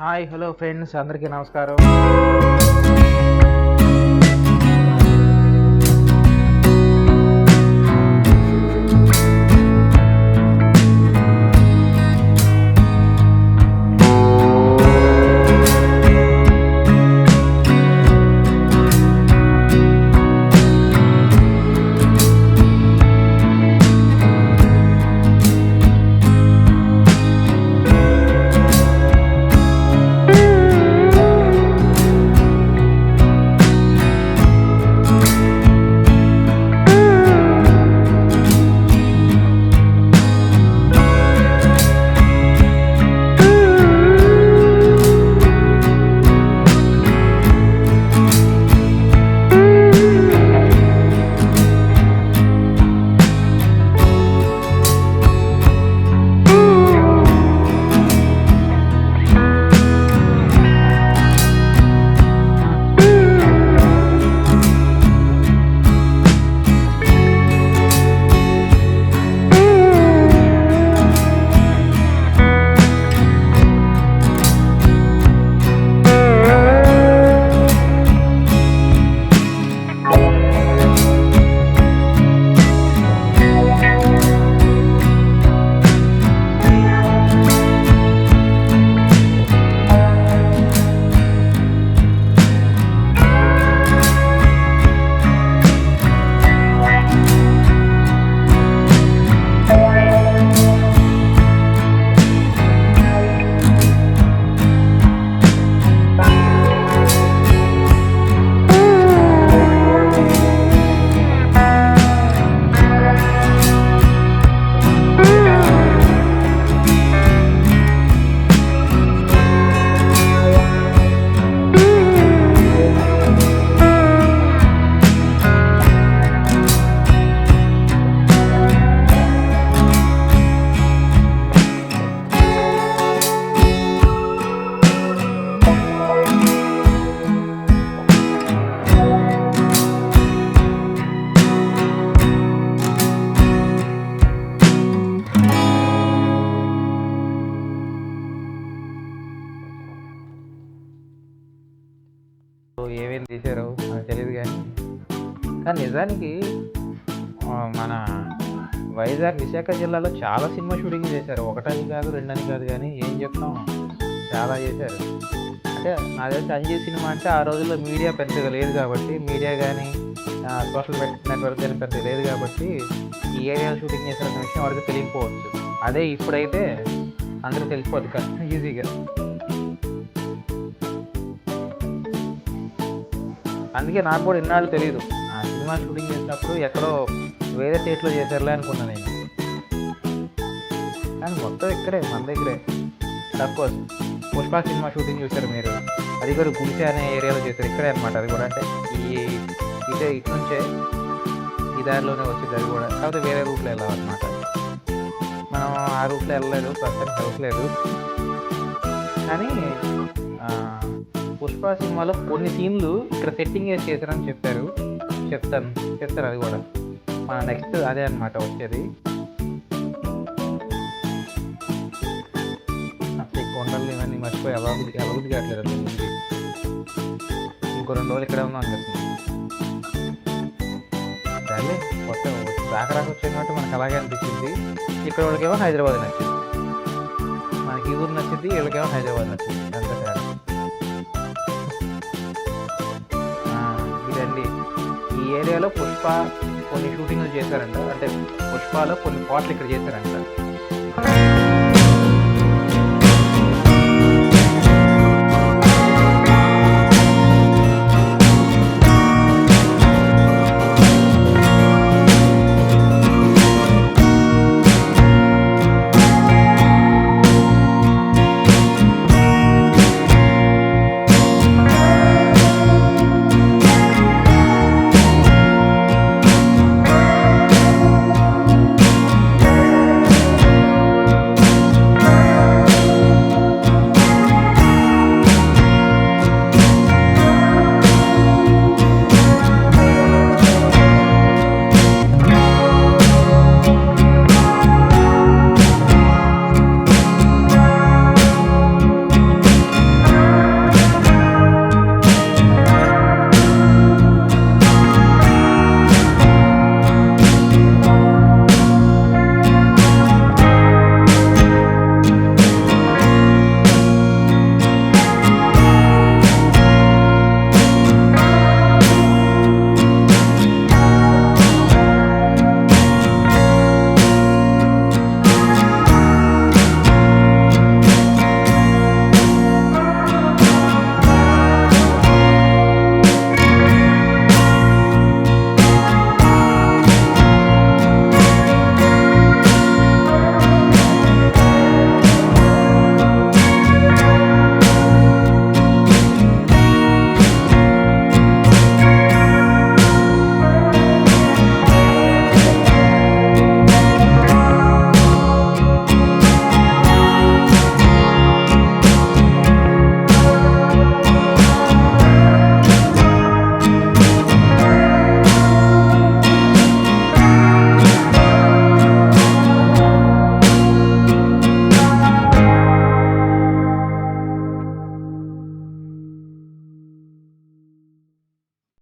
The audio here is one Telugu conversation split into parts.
హాయ్ హలో ఫ్రెండ్స్ అందరికీ నమస్కారం. ఏమేమి తీశారో నాకు తెలియదు కానీ నిజానికి మన వైజాగ్ విశాఖ జిల్లాలో చాలా సినిమా షూటింగ్ చేశారు. ఒకటని కాదు రెండని కాదు, కానీ ఏం చెప్తాం, చాలా చేశారు. అంటే నా తెలిసి అంజీ సినిమా అంటే ఆ రోజుల్లో మీడియా పెద్దగా లేదు కాబట్టి, మీడియా కానీ సోషల్ నెట్వర్క్ కానీ పెద్దగా లేదు కాబట్టి ఈ ఏరియాలో షూటింగ్ చేసిన విషయం వరకు తెలియకపోవచ్చు. అదే ఇప్పుడైతే అందరూ తెలిసిపోద్ది కదా ఈజీగా. అందుకే నాకు కూడా ఇన్నాళ్ళు తెలియదు. ఆ సినిమా షూటింగ్ చేసినప్పుడు ఎక్కడో వేరే స్టేట్లో చేశారులే అనుకున్నాను నేను. కానీ మొత్తం ఇక్కడే, మన దగ్గరే. సపోజ్ పుష్ప సినిమా షూటింగ్ చూశారు మీరు, అది కూడా గుడిసె అనే ఏరియాలో చేశారు. ఇక్కడే అనమాట. అది కూడా అంటే ఇటు నుంచే ఈ దారిలోనే వచ్చింది. అది కూడా కాకపోతే వేరే రూట్లో వెళ్ళాలన్నమాట. మనం ఆ రూట్లో వెళ్ళలేదు, ప్రస్తుతానికి వెళ్ళలేదు. కానీ పుష్ప సినిమాలో కొన్ని సీన్లు ఇక్కడ సెట్టింగ్ వేసి చేశారని చెప్తారు. అది కూడా మన నెక్స్ట్ అదే అనమాట వచ్చేది. అసలు ఈ కొండలు ఇవన్నీ మర్చిపోయి అభివృద్ధి కావట్లేదు. అది ఇంకో 2 రోజులు ఇక్కడే ఉందాం అనిపిస్తుంది. సరే మొత్తం రాక వచ్చింది కాబట్టి మనకు అలాగే అనిపించింది. ఇక్కడ వాళ్ళకేమో హైదరాబాద్ నచ్చింది, మనకి ఈ ఊరు నచ్చింది, వీళ్ళకేమో హైదరాబాద్ నచ్చింది. అంత తేడా. ఇదండి ఈ ఏరియాలో పుష్ప కొన్ని షూటింగ్లు చేశారంట. అంటే పుష్పలో కొన్ని పాటలు ఇక్కడ చేశారంట.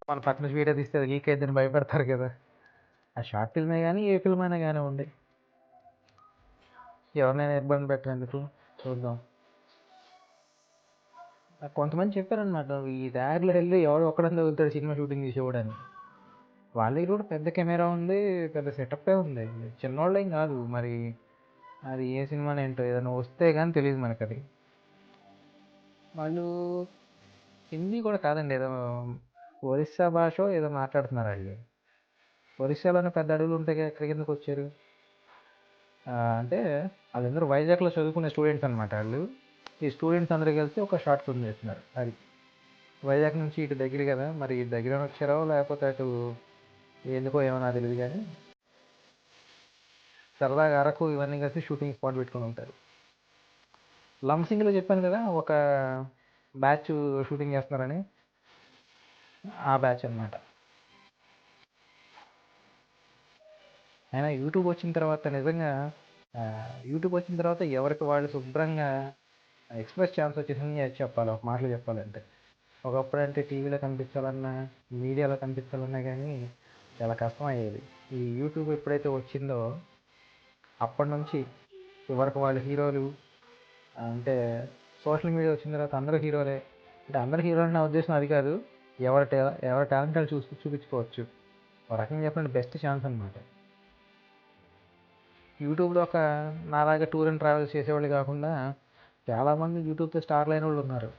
మన పక్క నుంచి వీడియో తీస్తే అది లీక్ అయిద్దని భయపడతారు కదా. ఆ షార్ట్ ఫిల్మే కానీ ఏ ఫిల్మ్ అయినా కానివ్వండి, ఎవరినైనా ఇబ్బంది పెట్టేందుకు చూద్దాం. కొంతమంది చెప్పారనమాట, ఈ దారిలో వెళ్ళి ఎవడో ఒక్కడని తగులుతాడు సినిమా షూటింగ్ చేసేవాడని. వాళ్ళకి కూడా పెద్ద కెమెరా ఉంది, పెద్ద సెటప్పే ఉంది, చిన్నోళ్ళేం కాదు. మరి అది ఏ సినిమా ఏంటో, ఏదైనా వస్తే కానీ తెలియదు మనకు అది. వాళ్ళు హిందీ కూడా కాదండి, ఏదో ఒరిస్సా భాష ఏదో మాట్లాడుతున్నారు వాళ్ళు. ఒరిస్సాలోనే పెద్ద అడవులు ఉంటాయి కదా, ఎక్కడి కిందకు వచ్చారు అంటే వాళ్ళందరూ వైజాగ్లో చదువుకునే స్టూడెంట్స్ అనమాట వాళ్ళు. ఈ స్టూడెంట్స్ అందరూ కలిసి ఒక షార్ట్ ఫిల్మ్ చేస్తున్నారు. అది వైజాగ్ నుంచి ఇటు దగ్గర కదా, మరి ఇటు దగ్గర వచ్చారో లేకపోతే అటు ఎందుకో ఏమో నాకు తెలియదు, కానీ సరదాగా అరకు ఇవన్నీ కలిసి షూటింగ్ స్పాట్ పెట్టుకుని ఉంటారు. లంసింగ్లో చెప్పాను కదా ఒక బ్యాచ్ షూటింగ్ చేస్తున్నారని, ఆ బ్యాచ్ అనమాట. అయినా యూట్యూబ్ వచ్చిన తర్వాత నిజంగా యూట్యూబ్ వచ్చిన తర్వాత ఎవరికి వాళ్ళు శుభ్రంగా ఎక్స్ప్రెస్ ఛాన్స్ వచ్చేసింది అని చెప్పాలి, ఒక మాటలు చెప్పాలంటే. ఒకప్పుడు అంటే టీవీలో కనిపించాలన్నా, మీడియాలో కనిపించాలన్నా కానీ చాలా కష్టం అయ్యేది. ఈ యూట్యూబ్ ఎప్పుడైతే వచ్చిందో అప్పటి నుంచి ఎవరికి వాళ్ళు హీరోలు. అంటే సోషల్ మీడియా వచ్చిన తర్వాత అందరూ హీరోలే. అంటే అందరూ హీరోలు నా ఉద్దేశం అది కాదు, ఎవరి టాలెంట్ వాళ్ళు చూపించుకోవచ్చు. ఒక రకంగా చెప్పినట్టు బెస్ట్ ఛాన్స్ అనమాట. యూట్యూబ్లో ఒక నాలాగా టూర్ అండ్ ట్రావెల్స్ చేసేవాళ్ళు కాకుండా చాలామంది యూట్యూబ్తో స్టార్లు అయిన వాళ్ళు ఉన్నారు.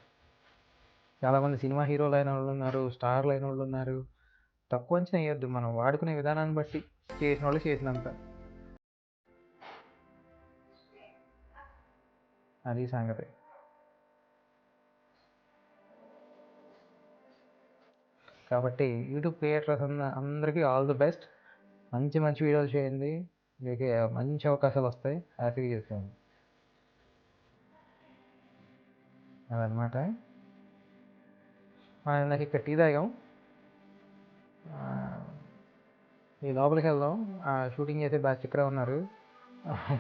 చాలామంది సినిమా హీరోలు అయిన వాళ్ళు ఉన్నారు, స్టార్లు అయిన వాళ్ళు ఉన్నారు. తక్కువ అంచనా వేయొద్దు, మనం వాడుకునే విధానాన్ని బట్టి చేసిన వాళ్ళు చేసినంత. అది సంగతి. కాబట్టి యూట్యూబ్ క్రియేటర్స్ అందరికీ ఆల్ ది బెస్ట్. మంచి మంచి వీడియోలు చేయండి, మీకు మంచి అవకాశాలు వస్తాయి, హ్యాపీగా చేసుకోండి. అదనమాట. నాకు ఇక్కడ టీ తాగాం, ఈ లోపలికి వెళ్దాం. షూటింగ్ చేసే బ్యాచ్ ఇక్కడే ఉన్నారు,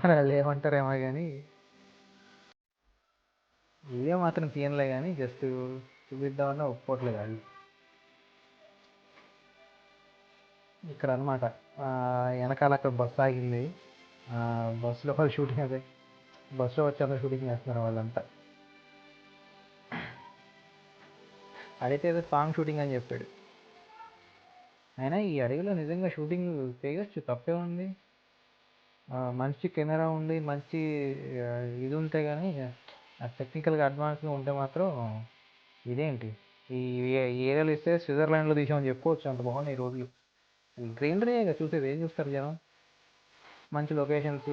మరి వాళ్ళు ఏమంటారేమో కానీ వీడియో మాత్రం తీయనులే, కానీ జస్ట్ చూపిద్దామన్నా ఒప్పుకోవట్లేదు వాళ్ళు. ఇక్కడ అనమాట వెనకాల అక్కడ బస్సు ఆగింది, బస్సులో వాళ్ళు షూటింగ్, అదే బస్సులో వచ్చి అందరూ షూటింగ్ చేస్తున్నారు వాళ్ళంతా. అడిగితే ఏదో సాంగ్ షూటింగ్ అని చెప్పాడు. అయినా ఈ అడవిలో నిజంగా షూటింగ్ చేయొచ్చు, తప్పే ఉంది. మంచి కెమెరా ఉండి మంచి ఇది ఉంటే కానీ, టెక్నికల్గా అడ్వాన్స్గా ఉంటే మాత్రం ఇదేంటి ఈ ఏరియాలో ఇస్తే స్విట్జర్లాండ్లో తీసామని చెప్పుకోవచ్చు, అంత బాగున్నాయి ఈ రోజులు. గ్రీనరీ చూసేది, ఏం చూస్తారు జనం? మంచి లొకేషన్స్.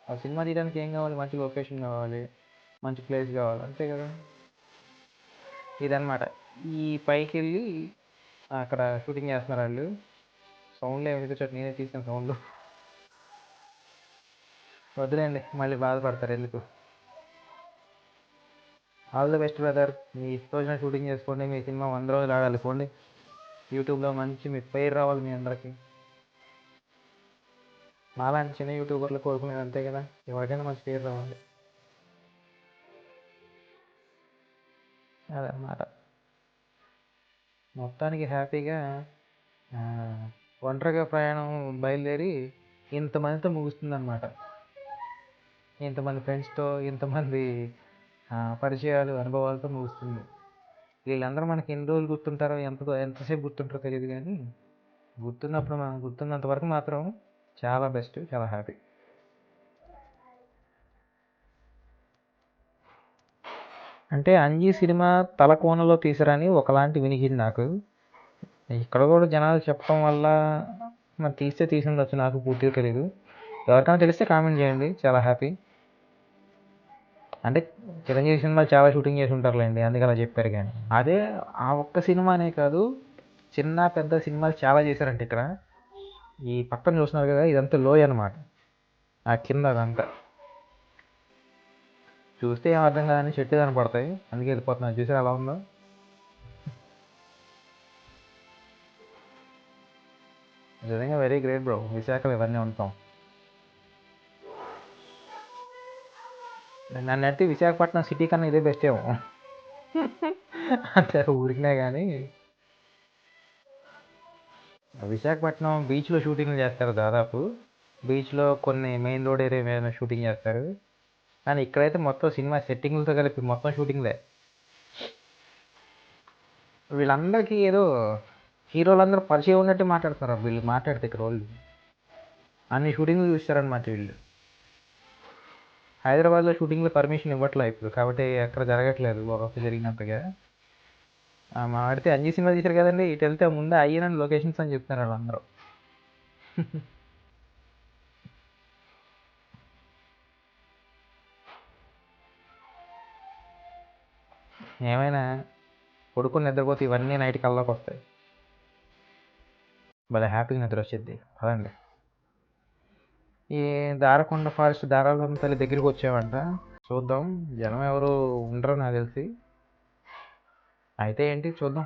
ఆ సినిమా తీయడానికి ఏం కావాలి? మంచి లొకేషన్ కావాలి, మంచి ప్లేస్ కావాలి, అంతే కదా. ఇదన్నమాట. ఈ పైకి వెళ్ళి అక్కడ షూటింగ్ చేస్తున్నారు వాళ్ళు. సౌండ్లు ఏమి చోట నేనే తీసిన సౌండ్లు వద్దులేండి, మళ్ళీ బాధపడతారు ఎందుకు. ఆల్ ది బెస్ట్ బ్రదర్, మీ ఇష్టం షూటింగ్ చేసుకోండి, మీ సినిమా 100 రోజులు ఆడాలి పోండి. యూట్యూబ్లో మంచి మీ పేరు రావాలి మీ అందరికీ. మాలాంటి చిన్న యూట్యూబర్లు కోరుకునేది అంతే కదా, ఎవరికైనా మంచి పేరు రావాలి. అదన్నమాట. మొత్తానికి హ్యాపీగా ఒంటరిగా ప్రయాణం బయలుదేరి ఇంతమందితో ముగుస్తుందన్నమాట. ఇంతమంది ఫ్రెండ్స్తో, ఇంతమంది పరిచయాలు, అనుభవాలతో ముగుస్తుంది. వీళ్ళందరూ మనకి ఎన్ని రోజులు గుర్తుంటారో, ఎంతసేపు గుర్తుంటారో తెలియదు, కానీ గుర్తున్నప్పుడు మనం గుర్తున్నంత వరకు మాత్రం చాలా బెస్ట్, చాలా హ్యాపీ. అంటే అంజీ సినిమా తలకోనలో తీసారని ఒకలాంటి వినికింది నాకు. ఇక్కడ కూడా జనాలు చెప్పడం వల్ల మరి తీస్తే తీసి ఉండొచ్చు, నాకు పూర్తిగా తెలియదు. ఎవరికైనా తెలిస్తే కామెంట్ చేయండి, చాలా హ్యాపీ. అంటే చిరంజీవి సినిమాలు చాలా షూటింగ్ చేసి ఉంటారులేండి, అందుకే అలా చెప్పారు. కానీ అదే ఆ ఒక్క సినిమానే కాదు, చిన్న పెద్ద సినిమాలు చాలా చేశారంటే ఇక్కడ. ఈ పక్కన చూస్తున్నారు కదా, ఇదంతా లోయ అనమాట, ఆ కింద అదంతా చూస్తే ఏం అర్థం కాదని చెట్టు కనపడతాయి, అందుకే వెళ్ళిపోతున్నాను. చూసారు ఎలా ఉందో. నిజంగా వెరీ గ్రేట్ బ్రో, విశాఖలో ఇవన్నీ ఉంటాం. నన్ను అంటే విశాఖపట్నం సిటీ కన్నా ఇదే బెస్ట్ ఏమో. అంతే ఊరికినే కానీ విశాఖపట్నం బీచ్లో షూటింగ్లు చేస్తారు దాదాపు. బీచ్లో కొన్ని మెయిన్ రోడ్ ఏరియా మీద షూటింగ్ చేస్తారు. కానీ ఇక్కడైతే మొత్తం సినిమా సెట్టింగ్లతో కలిపి మొత్తం షూటింగ్లే. వీళ్ళందరికీ ఏదో హీరోలందరూ పరిచయం ఉన్నట్టు మాట్లాడుతున్నారు వీళ్ళు మాట్లాడితే ఇక్కడ వాళ్ళు. అన్ని షూటింగ్లు చూస్తారనమాట వీళ్ళు. హైదరాబాద్లో షూటింగ్లో పర్మిషన్ ఇవ్వట్లే ఇప్పుడు, కాబట్టి ఎక్కడ జరగట్లేదు ఒకప్పుడు జరిగినంతగా. మా ఆడితే అన్ని సినిమా తీశారు కదండి, ఇటు వెళ్తే ముందే అయ్యనని లొకేషన్స్ అని చెప్తున్నారు వాళ్ళందరూ. ఏమైనా పడుకొని నిద్రపోతే ఇవన్నీ నైట్ కల్లోకి వస్తాయి. భలే హ్యాపీగా నిద్ర వచ్చింది పదండి. ఈ దారకొండ ఫారెస్ట్ దారాలమ్మ తల్లి దగ్గరికి వచ్చామంట. చూద్దాం, జనం ఎవరు ఉండరు నాకు తెలిసి. అయితే ఏంటి చూద్దాం.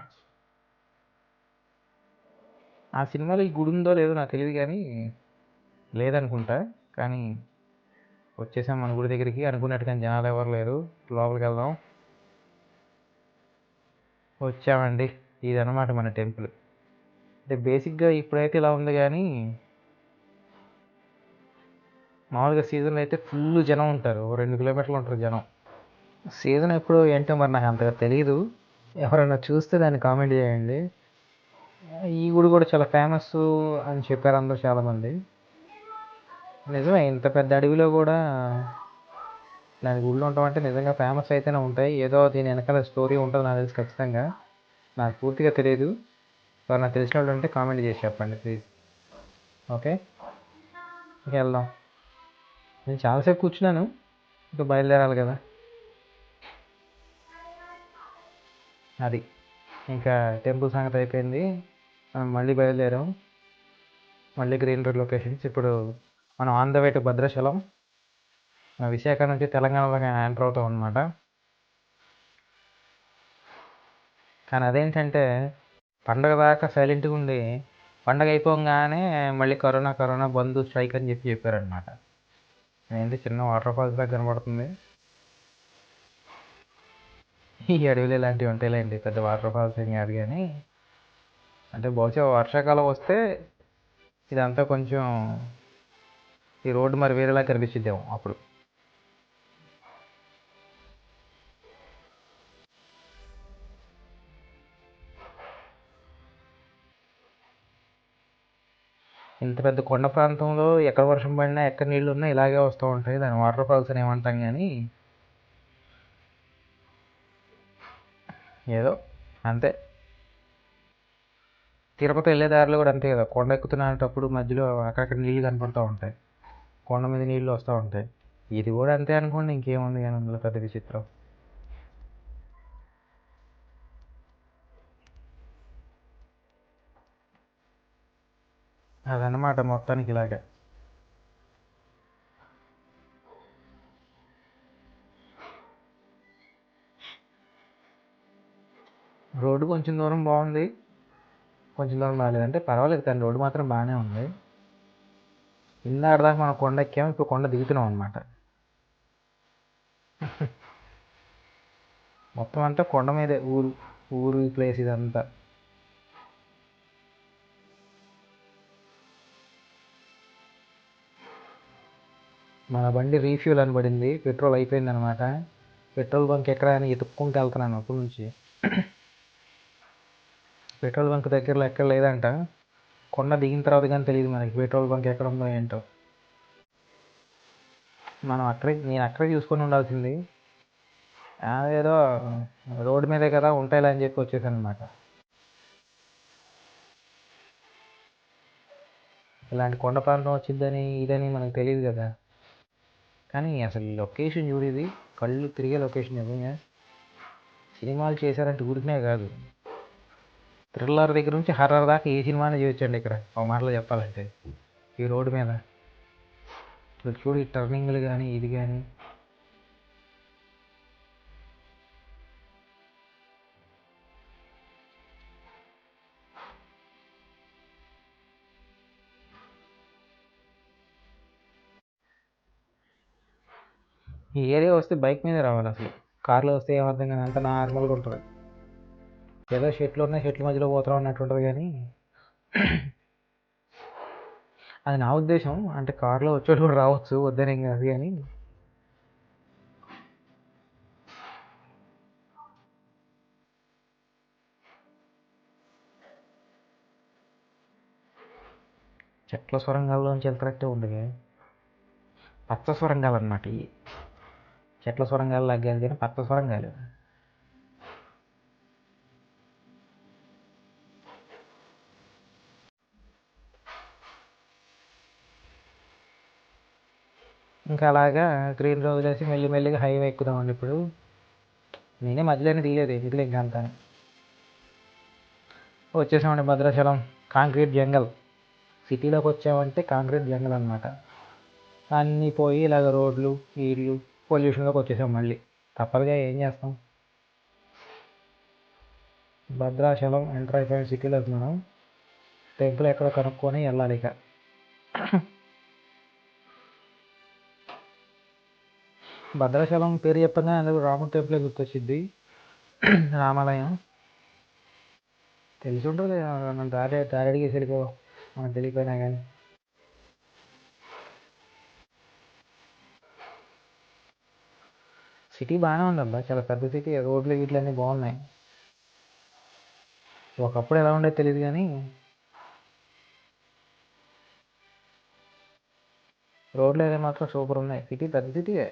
ఆ సినిమాలో ఈ గుడి ఉందో లేదో నాకు తెలియదు, కానీ లేదనుకుంటా. కానీ వచ్చేసాం మన గుడి దగ్గరికి అనుకున్నట్టుగా, జనాలు ఎవరు లేరు. లోపలికి వెళ్దాం. వచ్చామండి, ఇదన్నమాట మన టెంపుల్. అంటే బేసిక్గా ఇప్పుడైతే ఇలా ఉంది, కానీ మామూలుగా సీజన్లో అయితే ఫుల్ జనం ఉంటారు. 2 కిలోమీటర్లు ఉంటారు జనం. సీజన్ ఎప్పుడు ఏంటో మరి నాకు అంతగా తెలియదు. ఎవరైనా చూస్తే దాన్ని కామెంట్ చేయండి. ఈ గుడి కూడా చాలా ఫేమస్ అని చెప్పారు అందరూ చాలామంది. నిజమే, ఇంత పెద్ద అడవిలో కూడా దాని గుళ్ళు ఉండటం అంటే నిజంగా ఫేమస్ అయితేనే ఉంటాయి. ఏదో దీని వెనకాల స్టోరీ ఉంటుంది నాకు తెలిసి ఖచ్చితంగా. నాకు పూర్తిగా తెలియదు. ఎవరైనా తెలిసిన వాళ్ళు ఉంటే కామెంట్ చేసి చెప్పండి ప్లీజ్. ఓకే, వెళ్దాం. నేను చాలాసేపు కూర్చున్నాను, ఇంకా బయలుదేరాలి కదా. అది ఇంకా టెంపుల్ సంగతి అయిపోయింది. మళ్ళీ బయలుదేరాం. మళ్ళీ గ్రీన్ రోడ్ లొకేషన్స్. ఇప్పుడు మనం on the way to Bhadrachalam. Visakha నుంచి తెలంగాణలోకి ఎంటర్ అవుతాం అనమాట. కానీ అదేంటంటే పండగ దాకా సైలెంట్గా ఉండి పండగ అయిపోగానే మళ్ళీ కరోనా బంద్ స్ట్రైక్ అని చెప్పారనమాట. ఏంటి చిన్న వాటర్ ఫాల్స్ లాగా కనబడుతుంది. ఈ అడవిలో ఇలాంటివి ఉంటాయిలేండి, పెద్ద వాటర్ ఫాల్స్ ఏం కాదు. కానీ అంటే బహుశా వర్షాకాలం వస్తే ఇదంతా కొంచెం ఈ రోడ్డు మరి వేరేలా కనిపించిద్దేమో అప్పుడు. ఇంత పెద్ద కొండ ప్రాంతంలో ఎక్కడ వర్షం పడినా ఎక్కడ నీళ్ళు ఉన్నా ఇలాగే వస్తూ ఉంటాయి. దాని వాటర్ ఫాల్స్ అని ఏమంటాం, కానీ ఏదో అంతే. తిరుపతి వెళ్ళే దారిలో కూడా అంతే కదా, కొండ ఎక్కుతున్నప్పుడు మధ్యలో అక్కడక్కడ నీళ్ళు కనపడుతూ ఉంటాయి, కొండ మీద నీళ్ళు వస్తూ ఉంటాయి. ఇది కూడా అంతే అనుకోండి, ఇంకేముంది కానీ అందులో పెద్ద విచిత్రం. అదన్నమాట మొత్తానికి ఇలాగే. రోడ్డు కొంచెం దూరం బాగుంది, కొంచెం దూరం బాగాలేదు. అంటే పర్వాలేదు, కానీ రోడ్డు మాత్రం బాగానే ఉంది. ఇందాక మనం కొండ ఎక్కాము, ఇప్పుడు కొండ దిగుతున్నాం అనమాట. మొత్తం అంతా కొండ మీదే, ఊరు ప్లేస్ ఇదంతా. మన బండి రీఫ్యూల్ అని పడింది, పెట్రోల్ అయిపోయింది అనమాట. పెట్రోల్ బంక్ ఎక్కడ అని ఎత్తుక్కుంటూ వెళ్తున్నాను అప్పటి నుంచి. పెట్రోల్ బంక్ దగ్గరలో ఎక్కడ లేదంట. కొండ దిగిన తర్వాత కానీ తెలియదు మనకి పెట్రోల్ బంక్ ఎక్కడ ఉందో ఏంటో. నేను అక్కడే చూసుకొని ఉండాల్సింది. అదేదో రోడ్డు మీదే కదా ఉంటాయిలే అని చెప్పి వచ్చేసాను అనమాట. ఇలాంటి కొండ ప్రాంతం వచ్చిందని ఇదని మనకు తెలియదు కదా. కానీ అసలు లొకేషన్ చూడేది కళ్ళు తిరిగే లొకేషన్. నిజంగా సినిమాలు చేశారంటే ఊరికనే కాదు, థ్రిల్లర్ దగ్గర నుంచి హర్రర్ దాకా ఏ సినిమానే చేయొచ్చండి ఇక్కడ ఒక మాటలో చెప్పాలంటే. ఈ రోడ్డు మీద ఇప్పుడు చూడు, ఈ టర్నింగ్లు కానీ ఇది కానీ. ఈ ఏరియా వస్తే బైక్ మీదే రావాలి అసలు, కార్లో వస్తే ఏమర్థం కానీ అంత నార్మల్గా ఉంటుంది. ఏదో షెట్లు ఉన్నాయి, షెట్ల మధ్యలో పోతాం అన్నట్టు ఉంటుంది. కానీ అది నా ఉద్దేశం. అంటే కార్లో వచ్చేవాళ్ళు కూడా రావచ్చు, వద్దనేం కాదు కానీ. చెట్ల సొరంగాల్లోంచి వెళ్తున్నట్టే ఉంది. పచ్చ సొరంగాలు అన్నమాట ఇవి. చెట్ల సొరంగాలు లాగాలి కానీ పచ్చ సొరంగాలు. ఇంకా అలాగా గ్రీన్ వదిలేసి మెల్లిమెల్లిగా హైవే ఎక్కుదామండి ఇప్పుడు. నేనే మధ్యలోనే తీయలేదు ఎందుకులే ఇంకా అంతా. వచ్చేసామండి భద్రాచలం. Concrete jungle. సిటీలోకి వచ్చామంటే కాంక్రీట్ జంగల్ అనమాట. అన్నీ పోయి ఇలాగ రోడ్లు ఇళ్ళు పొల్యూషన్లోకి వచ్చేసాం మళ్ళీ. తప్పదుగా, ఏం చేస్తాం. భద్రాచలం ఎంటర్ అయిపోయిన సిటీలోకి మనం. టెంపుల్ ఎక్కడో కనుక్కొని వెళ్ళాలి ఇక. భద్రాచలం పేరు చెప్పగానే అందరూ రాముడి టెంపులే గుర్తొచ్చింది. రామాలయం తెలిసి ఉంటుంది. మనం దారి అడిగేసి వెళ్ళిపో, మనకు తెలియపోయినా కానీ. సిటీ బాగానే ఉందబ్బా, చాలా పెద్ద సిటీ. రోడ్లు గిట్లు అన్నీ బాగున్నాయి. ఒకప్పుడు ఎలా ఉండేది తెలియదు కానీ రోడ్లు అయితే మాత్రం సూపర్ ఉన్నాయి. సిటీ పెద్ద సిటీయే.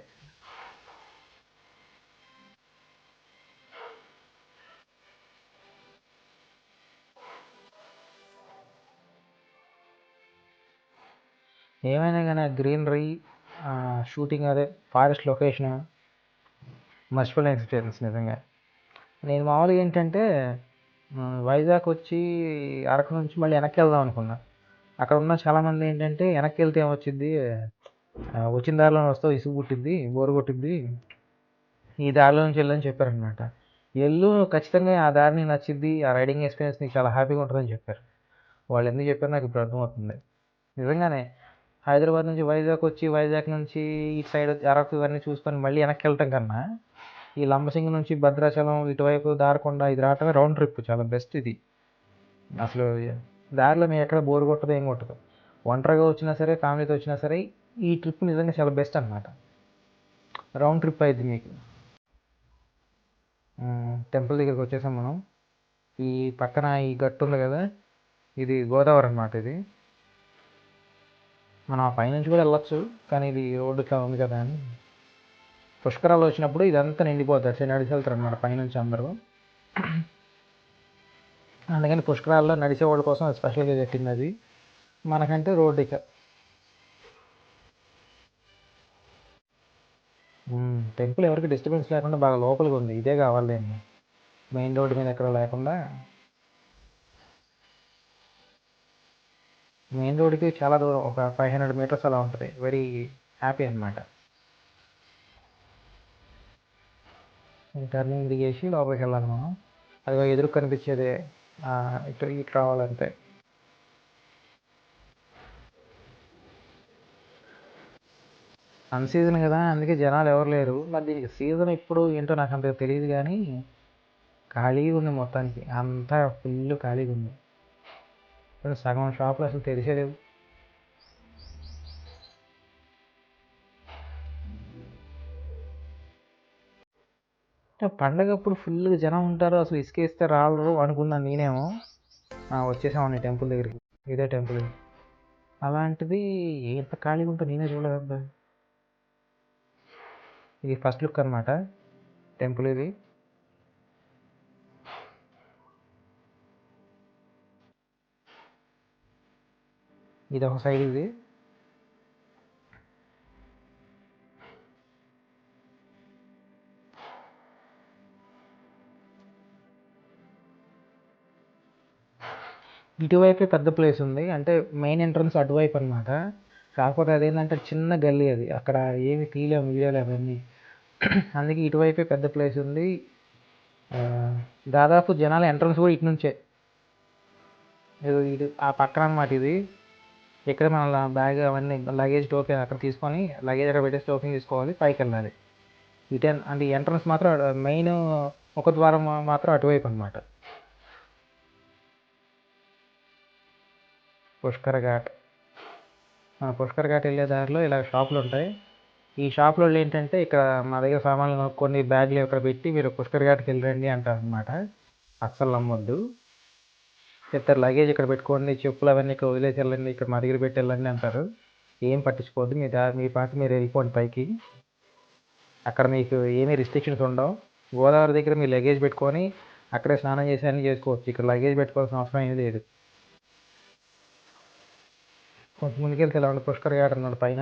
ఏమైనా కానీ గ్రీనరీ, షూటింగ్, అదే ఫారెస్ట్ లొకేషన్ మర్చిపోలేని ఎక్స్పీరియన్స్ నిజంగా. నేను మామూలుగా ఏంటంటే వైజాగ్ వచ్చి అరకు నుంచి మళ్ళీ వెనక్కి వెళ్దాం అనుకున్నా. అక్కడ ఉన్న చాలామంది ఏంటంటే వెనక్కి వెళ్తే ఏమొచ్చింది, వచ్చిన దారిలో వస్తావు, ఇసుగు పుట్టింది, బోరు కొట్టింది, ఈ దారిలో నుంచి వెళ్ళని చెప్పారనమాట. ఎల్లు ఖచ్చితంగా ఆ దారి నీకు నచ్చింది, ఆ రైడింగ్ ఎక్స్పీరియన్స్ నీకు చాలా హ్యాపీగా ఉంటుందని చెప్పారు. వాళ్ళు ఎందుకు చెప్పారు నాకు ఇప్పుడు అర్థమవుతుంది. నిజంగానే హైదరాబాద్ నుంచి వైజాగ్ వచ్చి, వైజాగ్ నుంచి ఇటు సైడ్ అరకు ఇవన్నీ చూసుకొని మళ్ళీ వెనక్కి వెళ్ళటం కన్నా ఈ లంబసింగి నుంచి భద్రాచలం ఇటువైపు దారకొండ ఇది రావటమే రౌండ్ ట్రిప్ చాలా బెస్ట్ ఇది. అసలు దారిలో మేము ఎక్కడ బోర్ కొట్టదు, ఏం కొట్టదు. ఒంటరిగా వచ్చినా సరే, ఫ్యామిలీతో వచ్చినా సరే ఈ ట్రిప్ నిజంగా చాలా బెస్ట్ అనమాట. రౌండ్ ట్రిప్ అయింది మీకు. టెంపుల్ దగ్గరికి వచ్చేసాం మనం. ఈ పక్కన ఈ గట్టు ఉంది కదా, ఇది గోదావరి అనమాట. ఇది మనం ఆ పైనుంచి కూడా వెళ్ళొచ్చు, కానీ ఇది రోడ్డు ఇట్లా ఉంది కదా అని. పుష్కరాలు వచ్చినప్పుడు ఇదంతా నిండిపోతారు, నడిచి వెళ్తారు అనమాట పైనుంచి అందరూ. అందుకని పుష్కరాల్లో నడిచే వాళ్ళ కోసం అది స్పెషల్గా పెట్టింది. అది మనకంటే రోడ్డు ఇక. టెంపుల్ ఎవరికి డిస్టర్బెన్స్ లేకుండా బాగా లోపలికి ఉంది, ఇదే కావాలి. మెయిన్ రోడ్డు మీద ఎక్కడ లేకుండా. మెయిన్ రోడ్డుకి చాలా దూరం, ఒక 500 మీటర్స్ అలా ఉంటుంది. వెరీ హ్యాపీ అనమాట. టర్నింగ్ దిగేసి లోపలికి వెళ్ళాలి మనం. అది ఎదురు కనిపించేదే, ఇటు రావాలంటే. అన్ సీజన్ కదా, అందుకే జనాలు ఎవరు లేరు. మరి దీనికి సీజన్ ఎప్పుడు ఏంటో నాకు అంత తెలియదు కానీ ఖాళీగా ఉంది మొత్తానికి. అంతా ఫుల్ ఖాళీగా ఉంది. ఇప్పుడు సగం షాపులు అసలు తెరిచే లేవు. పండగప్పుడు ఫుల్గా జనం ఉంటారు, అసలు ఇసుకేస్తే రాళ్ళు అనుకున్నాను నేనేమో. వచ్చేసామండి టెంపుల్ దగ్గరికి. ఇదే టెంపుల్. అలాంటిది ఎంత ఖాళీగా ఉంటుందో నేనే చూడలేదు. ఇది ఫస్ట్ లుక్ అనమాట టెంపుల్. ఇది ఒక సైడ్. ఇది ఇటువైపే పెద్ద ప్లేస్ ఉంది, అంటే మెయిన్ ఎంట్రన్స్ అటువైపు అనమాట. కాకపోతే అదేంటంటే చిన్న గల్లీ, అది అక్కడ ఏమి తీయలేము వీడియోలు అవన్నీ. అందుకే ఇటువైపే పెద్ద ప్లేస్ ఉంది. దాదాపు జనాల ఎంట్రన్స్ కూడా ఇటు నుంచే. ఇటు ఆ పక్కన అనమాట ఇది. ఇక్కడ మన బ్యాగ్ అవన్నీ లగేజ్ టోకెన్ అక్కడ తీసుకొని, లగేజ్ అక్కడ పెట్టేసి టోకెన్ తీసుకోవాలి, పైకి వెళ్ళాలి. అంటే ఎంట్రన్స్ మాత్రం మెయిన్ ఒక ద్వారం మాత్రం అటువైపు అనమాట. పుష్కర ఘాట్. పుష్కర్ ఘాట్ వెళ్ళే దారిలో ఇలా షాపులు ఉంటాయి. ఈ షాపులో ఏంటంటే ఇక్కడ మా దగ్గర సామాన్లు కొనుక్కొని బ్యాగ్లు ఇక్కడ పెట్టి మీరు పుష్కర్ ఘాట్కి వెళ్ళండి అంటారు అనమాట. అస్సలు నమ్మొద్దు. చెప్తారు లగేజ్ ఇక్కడ పెట్టుకోండి, చెప్పులు అవన్నీ ఇక్కడ వదిలేసి వెళ్ళండి, ఇక్కడ మా దగ్గర పెట్టి వెళ్ళండి అంటారు. ఏం పట్టించుకోవద్దు, మీ పాటు మీరు వెళ్ళిపోండి పైకి. అక్కడ మీకు ఏమీ రిస్ట్రిక్షన్స్ ఉండవు. గోదావరి దగ్గర మీరు లగేజ్ పెట్టుకొని అక్కడే స్నానం చేసి అన్నీ చేసుకోవచ్చు. ఇక్కడ లగేజ్ పెట్టుకోవాల్సిన అవసరం ఏమీ లేదు. కొంచెం ముందుకెళ్తే ఇలా ఉండి పుష్కర్ ఘాట్ అన్నాడు పైన.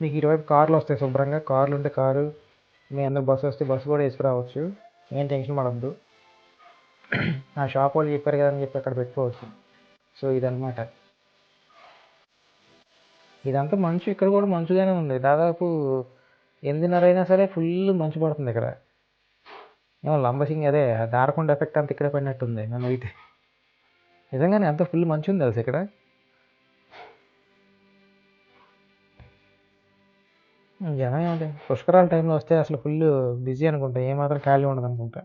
మీకు ఇటువైపు కార్లు వస్తాయి శుభ్రంగా. కార్లు ఉంటే కారు, మీ అందరు బస్సు వస్తే బస్సు కూడా వేసుకురావచ్చు. ఏం టెన్షన్ పడద్దు. ఆ షాప్ వాళ్ళు చెప్పారు కదా అని చెప్పి అక్కడ పెట్టుకోవచ్చు. సో ఇదనమాట. ఇదంతా మంచు. ఇక్కడ కూడా మంచుగానే ఉంది. దాదాపు 8:30 అయినా సరే ఫుల్ మంచు పడుతుంది ఇక్కడ. ఏమో లంబసింగి అదే దారకొండ ఎఫెక్ట్ అంత ఇక్కడే పడినట్టుంది నన్ను అయితే. నిజంగానే అంత ఫుల్ మంచు ఉంది తెలుసు ఇక్కడ. జనం ఏమంటే పుష్కరాల టైంలో వస్తే అసలు ఫుల్ బిజీ అనుకుంటా, ఏమాత్రం ఖాళీ ఉండదు అనుకుంటా.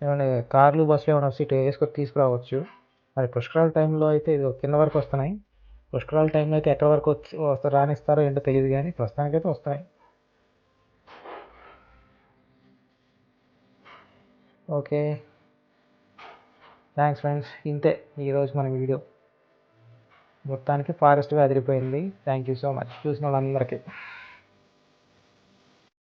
ఏమైనా కార్లు బస్సులు ఏమైనా వస్తే ఇటు వేసుకొని తీసుకురావచ్చు. మరి పుష్కరాల టైంలో అయితే ఇది కింద వరకు వస్తున్నాయి. పుష్కరాల టైంలో అయితే ఎక్కడి వరకు వస్తారు రానిస్తారో ఏంటో తెలియదు, కానీ ప్రస్తుతానికైతే వస్తాయి. Okay, thanks friends. ఇంతే ఈరోజు మన వీడియో. మొత్తానికి ఫారెస్ట్గా అదిరిపోయింది. థ్యాంక్ యూ సో మచ్ చూసిన వాళ్ళందరికీ.